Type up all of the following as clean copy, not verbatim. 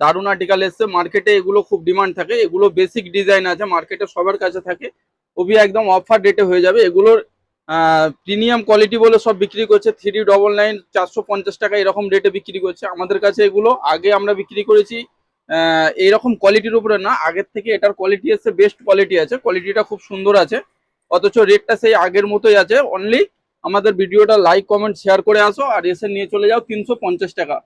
দারুণ আর্টিকেল এসছে। মার্কেটে এগুলো খুব ডিমান্ড থাকে, এগুলো বেসিক ডিজাইন আছে, মার্কেটে সবার কাছে থাকে, খুবই একদম অফার রেটে হয়ে যাবে। এগুলোর প্রিমিয়াম কোয়ালিটি বলে সব বিক্রি করছে 399 450 টাকা এরকম রেটে বিক্রি করছে। আমাদের কাছে এগুলো আগে আমরা বিক্রি করেছি এইরকম কোয়ালিটির উপরে না, আগের থেকে এটার কোয়ালিটি এসছে বেস্ট কোয়ালিটি আছে, কোয়ালিটিটা খুব সুন্দর আছে, অথচ রেটটা সেই আগের মতোই আছে। অনলি আমাদের ভিডিওটা লাইক কমেন্ট শেয়ার করে আসো আর এসে নিয়ে চলে যাও 350 টাকা।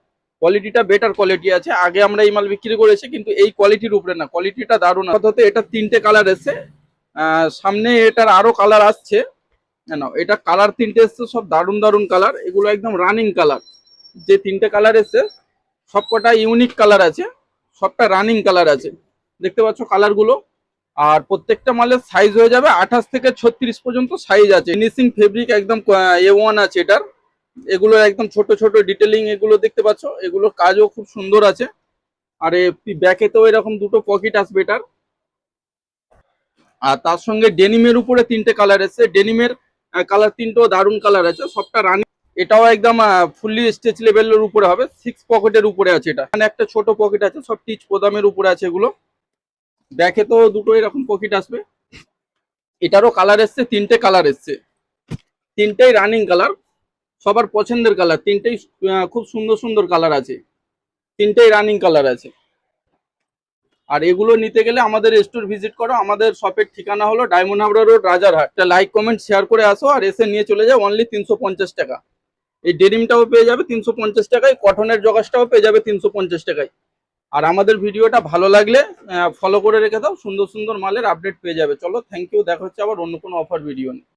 কোয়ালিটিটা বেটার কোয়ালিটি আছে, আগে আমরা এই মাল বিক্রি করেছি কিন্তু এই কোয়ালিটির উপরে না, কোয়ালিটিটা দারুণ। অর্থাৎ এটা 3টে কালার এসছে, সামনে এটার আরো কালার আসছে। না এটা কালার 3টে এসছে, সব দারুণ দারুণ কালার, এগুলো একদম রানিং কালার। যে 3টে কালার এসছে সবকটা ইউনিক কালার আছে, সবটা রানিং কালার আছে, দেখতে পাচ্ছ কালারগুলো। আর প্রত্যেকটা মালের সাইজ হয়ে যাবে 28 থেকে 36 পর্যন্ত সাইজ আছে। ফিনিশিং ফেব্রিক একদম A1 আছে এটার। এগুলো একদম ছোট ছোট ডিটেলিং, এগুলো দেখতে পাচ্ছ, এগুলোর কাজও খুব সুন্দর আছে। আর ব্যাকেতেও এরকম দুটো পকেট আসবে এটার। আর তার সঙ্গে ডেনিমের উপরে 3টে কালার এসছে, ডেনিমের কালার 3টেও দারুণ কালার আছে, সবটা রানিং। এটাও একদম ফুললি স্টেচ লেভেলের উপরে হবে, 6 পকেটের উপরে আছে এটা। এখানে একটা ছোট পকেট আছে, সব টিচ পোদামের উপরে আছে এগুলো। ব্যাকে তো দুটো এরকম পকেট আসবে। এটারও কালার এসছে, 3টে কালার এসছে, 3টেই রানিং কালার, সবার পছন্দের কালার, 3টেই খুব সুন্দর সুন্দর কালার আছে, 3টেই রানিং কালার আছে। আর এগুলো নিতে গেলে আমাদের স্টোর ভিজিট করো। আমাদের শপের ঠিকানা হলো diamond Habra road, Rajarhat. Like comment share করে আসো আর এসে নিয়ে চলে যাও অনলি 350 টাকা। এই ডেনিমটাও পেয়ে যাবে 350 টাকায়, কটনের জগাসটাও পেয়ে যাবে 350 টাকায়। আর আমাদের ভিডিওটা ভালো লাগলে ফলো করে রেখে দাও, সুন্দর সুন্দর মালের আপডেট পেয়ে যাবে। চলো, থ্যাংক ইউ, দেখা হচ্ছে আবার অন্য কোনো অফার ভিডিও নিয়ে।